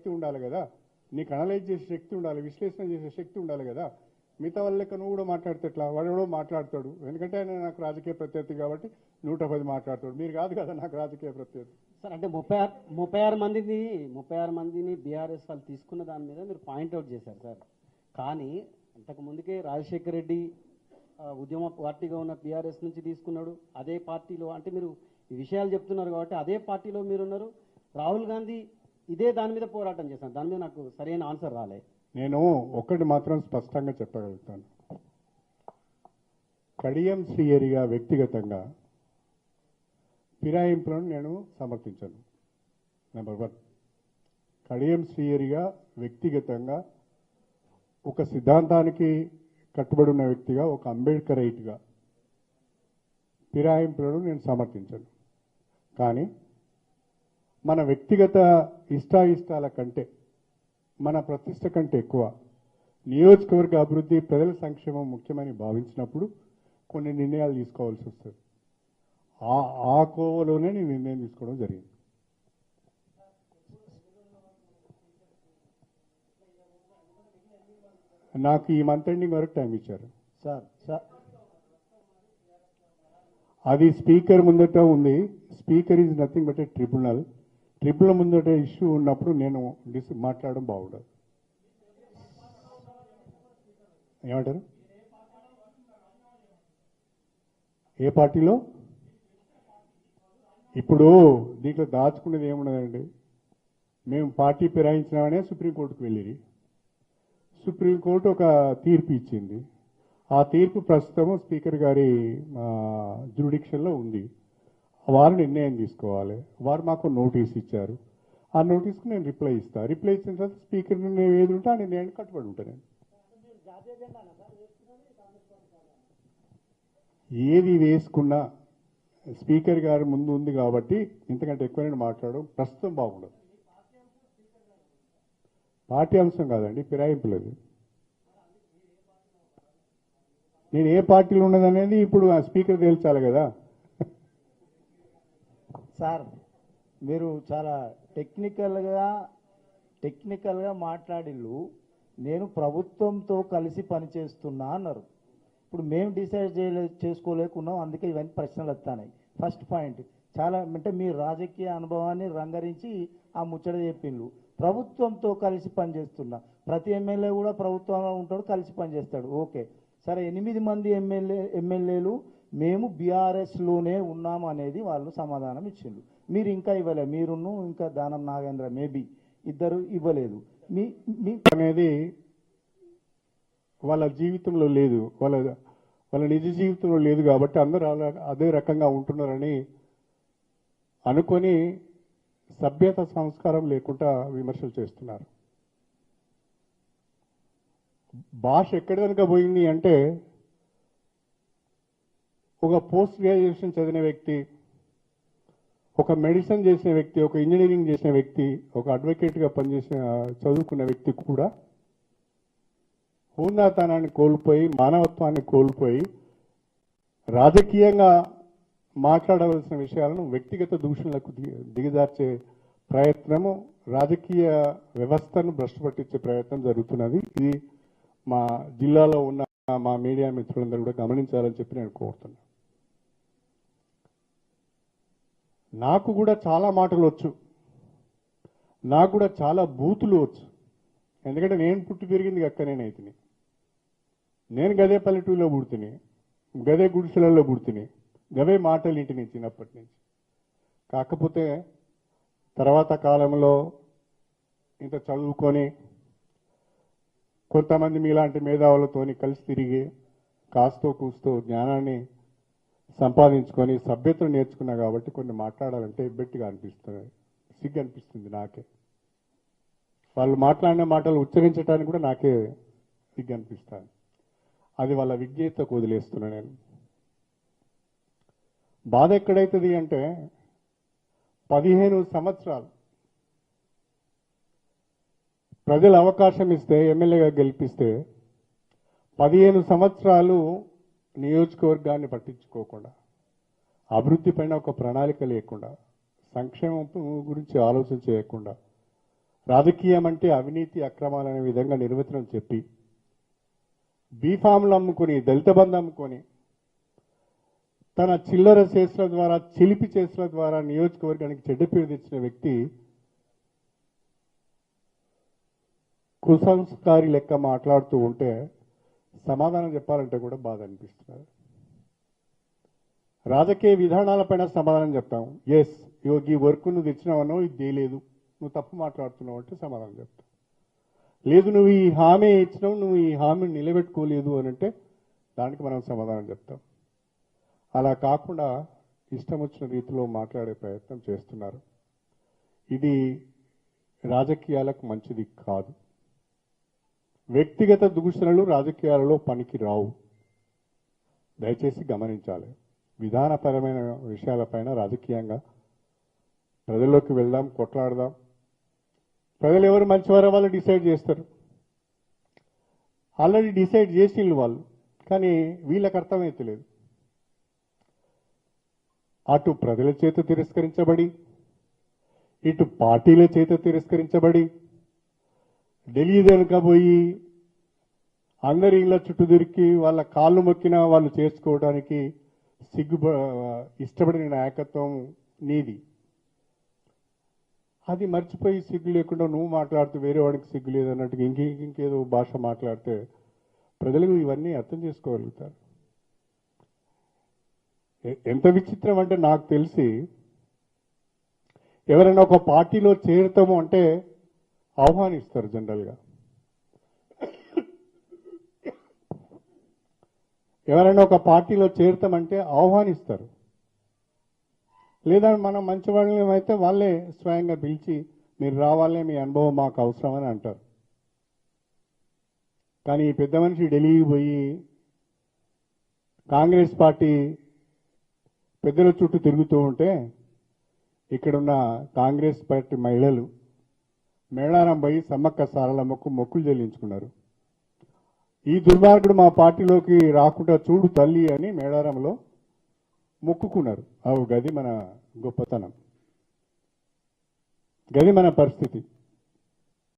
శక్తి ఉండాలి కదా, నీకు అనలైజ్ చేసే శక్తి ఉండాలి, విశ్లేషణ చేసే శక్తి ఉండాలి కదా. మిగతా వాళ్ళ లెక్క నువ్వు కూడా మాట్లాడితే ఎట్లా? వాడు కూడా మాట్లాడతాడు, ఎందుకంటే ఆయన నాకు రాజకీయ ప్రత్యర్థి కాబట్టి 110 మాట్లాడతాడు. మీరు కాదు కదా నాకు రాజకీయ ప్రత్యర్థి. సార్ అంటే 36 మందిని బీఆర్ఎస్ వాళ్ళు తీసుకున్న దాని మీద మీరు పాయింట్అవుట్ చేశారు సార్. కానీ అంతకు ముందుకే రాజశేఖర రెడ్డి ఉద్యమ పార్టీగా ఉన్న బీఆర్ఎస్ నుంచి తీసుకున్నాడు. అదే పార్టీలో అంటే మీరు ఈ విషయాలు చెప్తున్నారు కాబట్టి అదే పార్టీలో మీరున్నారు. రాహుల్ గాంధీ ఇదే దాని మీద పోరాటం చేశాను. దాని మీద నాకు సరైన ఆన్సర్ రాలే. నేను ఒకటి మాత్రం స్పష్టంగా చెప్పగలుగుతాను. కడియం శ్రీహరిగా వ్యక్తిగతంగా ఫిరాయింపులను నేను సమర్థించను. నెంబర్ 1, కడియం శ్రీహరిగా వ్యక్తిగతంగా ఒక సిద్ధాంతానికి కట్టుబడి ఉన్న వ్యక్తిగా, ఒక అంబేద్కరైట్గా ఫిరాయింపులను నేను సమర్థించను. కానీ మన వ్యక్తిగత ఇష్టాయిష్టాల కంటే, మన ప్రతిష్ట కంటే ఎక్కువ నియోజకవర్గ అభివృద్ధి, ప్రజల సంక్షేమం ముఖ్యమని భావించినప్పుడు కొన్ని నిర్ణయాలు తీసుకోవాల్సి వస్తుంది. ఆ కోవలోనే నేను నిర్ణయం తీసుకోవడం జరిగింది. నాకు ఈ మంత్ ఎండింగ్ వరకు టైం ఇచ్చారు సార్. అది స్పీకర్ ముందట ఉంది. Speaker is nothing but A tribunal. Tribunal ముందట ఇష్యూ ఉన్నప్పుడు నేను మాట్లాడడం బాగుండదు. ఏమంటారు? ఏ పార్టీలో? ఇప్పుడు దీంట్లో దాచుకునేది ఏమున్నదండి? మేము పార్టీ ఫిరాయించినామనే సుప్రీంకోర్టుకు వెళ్ళిరి. సుప్రీంకోర్టు ఒక తీర్పు ఇచ్చింది. ఆ తీర్పు ప్రస్తుతం స్పీకర్ గారి జ్యూడిక్షన్లో ఉంది. వారు నిర్ణయం తీసుకోవాలి. వారు మాకు నోటీస్ ఇచ్చారు. ఆ నోటీస్కు నేను రిప్లై ఇస్తాను. రిప్లై ఇచ్చిన తర్వాత స్పీకర్ నిర్ణయం ఏది ఉంటే ఆ నిర్ణయాన్ని కట్టుబడి ఉంటాను. నేను ఏది వేసుకున్నా స్పీకర్ గారి ముందు ఉంది కాబట్టి ఇంతకంటే ఎక్కువ నేను మాట్లాడడం ప్రస్తుతం బాగుండదు. పార్టీ అంశం కాదండి, ఫిరాయింపులేదు. నేను ఏ పార్టీలో ఉన్నదనేది ఇప్పుడు ఆ స్పీకర్ తేల్చాలి కదా. సార్, మీరు చాలా టెక్నికల్గా మాట్లాడిల్లు. నేను ప్రభుత్వంతో కలిసి పనిచేస్తున్నా అన్నారు. ఇప్పుడు మేము డిసైడ్ చేసుకోలేకున్నాం, అందుకే ఇవన్నీ ప్రశ్నలు వస్తాయి. ఫస్ట్ పాయింట్, చాలా అంటే మీ రాజకీయ అనుభవాన్ని రంగరించి ఆ ముచ్చట చెప్పిండ్రు. ప్రభుత్వంతో కలిసి పనిచేస్తున్నా, ప్రతి ఎమ్మెల్యే కూడా ప్రభుత్వంలో ఉంటాడు, కలిసి పనిచేస్తాడు. ఓకే సరే, 8 మంది ఎమ్మెల్యేలు మేము బీఆర్ఎస్లోనే ఉన్నాము అనేది వాళ్ళు సమాధానం ఇచ్చిండ్రు. మీరు ఇంకా ఇవ్వలే, మీరును ఇంకా దానం నాగేంద్ర మేబీ ఇద్దరు ఇవ్వలేదు. మీ అనేది వాళ్ళ జీవితంలో లేదు, వాళ్ళ నిజ జీవితంలో లేదు కాబట్టి అందరూ అదే రకంగా ఉంటున్నారని అనుకొని సభ్యత సంస్కారం లేకుండా విమర్శలు చేస్తున్నారు. భాష ఎక్కడి కనుక పోయింది అంటే, ఒక పోస్ట్ గ్రాడ్యుయేషన్ చదివిన వ్యక్తి, ఒక మెడిసిన్ చేసిన వ్యక్తి, ఒక ఇంజనీరింగ్ చేసిన వ్యక్తి, ఒక అడ్వకేట్గా పనిచేసిన చదువుకున్న వ్యక్తి కూడా హోందాతనాన్ని కోల్పోయి, మానవత్వాన్ని కోల్పోయి, రాజకీయంగా మాట్లాడవలసిన విషయాలను వ్యక్తిగత దూషణలకు దిగజార్చే ప్రయత్నము, రాజకీయ వ్యవస్థను భ్రష్టు పట్టించే ప్రయత్నం జరుగుతున్నది. ఇది మా జిల్లాలో ఉన్న మా మీడియా మిత్రులందరూ కూడా గమనించాలని చెప్పి నేను కోరుతున్నాను. నాకు కూడా చాలా మాటలు వచ్చు, నాకు కూడా చాలా బూతులు వచ్చు. ఎందుకంటే నేను పుట్టి పెరిగింది అక్కనేనైతే. నేను గదే పల్లెటూరులో పుడుతుని, గదే గుడిసెలలో పుడుతుని, గవే మాటలు ఇంటిని చిన్నప్పటి నుంచి. కాకపోతే తర్వాత కాలంలో ఇంత చదువుకొని కొంతమంది మీలాంటి మేధావులతోని కలిసి తిరిగి కాస్తో కూస్తో జ్ఞానాన్ని సంపాదించుకొని సభ్యతను నేర్చుకున్నా కాబట్టి కొన్ని మాట్లాడాలంటే ఇబ్బెట్టిగా అనిపిస్తుంది, సిగ్గు అనిపిస్తుంది నాకే. వాళ్ళు మాట్లాడిన మాటలు ఉచ్చరించడానికి కూడా నాకే సిగ్గు అనిపిస్తాను. అది వాళ్ళ విజ్ఞతకు వదిలేస్తున్నా నేను. బాధ ఎక్కడైతుంది అంటే, 15 సంవత్సరాలు ప్రజలు అవకాశం ఇస్తే, ఎమ్మెల్యేగా గెలిపిస్తే 15 సంవత్సరాలు నియోజకవర్గాన్ని పట్టించుకోకుండా, అభివృద్ధి పైన ఒక ప్రణాళిక లేకుండా, సంక్షేమం గురించి ఆలోచన చేయకుండా, రాజకీయం అంటే అవినీతి అక్రమాలు అనే విధంగా నిర్వచనం చెప్పి బీఫామ్లు అమ్ముకొని దళిత బంధు అమ్ముకొని తన చిల్లర చేతుల ద్వారా చిలిపి చేతుల ద్వారా నియోజకవర్గానికి చెడ్డ పేరు తెచ్చిన వ్యక్తి కుసంస్కారి లెక్క మాట్లాడుతూ ఉంటే సమాధానం చెప్పాలంటే కూడా బాధ అనిపిస్తున్నారు. రాజకీయ విధానాలపైన సమాధానం చెప్తాం. ఎస్ ఈ వర్క్ నువ్వు తెచ్చినావనో ఇది చేయలేదు, నువ్వు తప్పు మాట్లాడుతున్నావు అంటే సమాధానం చెప్తాం. లేదు నువ్వు ఈ హామీ ఇచ్చినావు, నువ్వు ఈ హామీని నిలబెట్టుకోలేదు అని అంటే దానికి మనం సమాధానం చెప్తాం. అలా కాకుండా ఇష్టం వచ్చిన రీతిలో మాట్లాడే ప్రయత్నం చేస్తున్నారు. ఇది రాజకీయాలకు మంచిది కాదు. వ్యక్తిగత దూషణలు రాజకీయాలలో పనికి రావు. దయచేసి గమనించాలి. విధానపరమైన విషయాలపైన రాజకీయంగా ప్రజల్లోకి వెళ్దాం, కొట్లాడదాం. ప్రజలు ఎవరు మంచివారో వాళ్ళు డిసైడ్ చేస్తారు. ఆల్రెడీ డిసైడ్ చేసిండ్రు వాళ్ళు, కానీ వీళ్ళకి అర్థమైతలేదు. అటు ప్రజల చేత తిరస్కరించబడి, ఇటు పార్టీల చేత తిరస్కరించబడి, ఢిల్లీ వెనుకపోయి అందరి ఇళ్ల చుట్టూ దొరికి వాళ్ళ కాళ్ళు మొక్కినా వాళ్ళు చేసుకోవడానికి ఇష్టపడిన నాయకత్వం నీది. అది మర్చిపోయి సిగ్గు లేకుండా నువ్వు మాట్లాడుతూ వేరే వాడికి సిగ్గు లేదన్నట్టుగా ఇంకేదో భాష మాట్లాడితే ప్రజలు ఇవన్నీ అర్థం చేసుకోగలుగుతారు. ఎంత విచిత్రం అంటే నాకు తెలిసి ఎవరైనా ఒక పార్టీలో చేరుతాము అంటే ఆహ్వానిస్తారు. జనరల్గా ఎవరైనా ఒక పార్టీలో చేరుతామంటే ఆహ్వానిస్తారు. లేదా మనం మంచి వాళ్ళం అయితే వాళ్ళే స్వయంగా పిలిచి మీరు రావాలే, మీ అనుభవం మాకు అవసరం అని అంటారు. కానీ ఈ పెద్ద మనిషి ఢిల్లీకి పోయి కాంగ్రెస్ పార్టీ పెద్దల చుట్టూ తిరుగుతూ ఉంటే ఇక్కడున్న కాంగ్రెస్ పార్టీ మహిళలు మేళారం పోయి సమ్మక్క సారలమ్మకు మొక్కులు చెల్లించుకున్నారు. ఈ దుర్మార్గుడు మా పార్టీలోకి రాకుండా చూడు తల్లి అని మేళారంలో మొక్కుకున్నారు. గది మన గొప్పతనం, గది మన పరిస్థితి.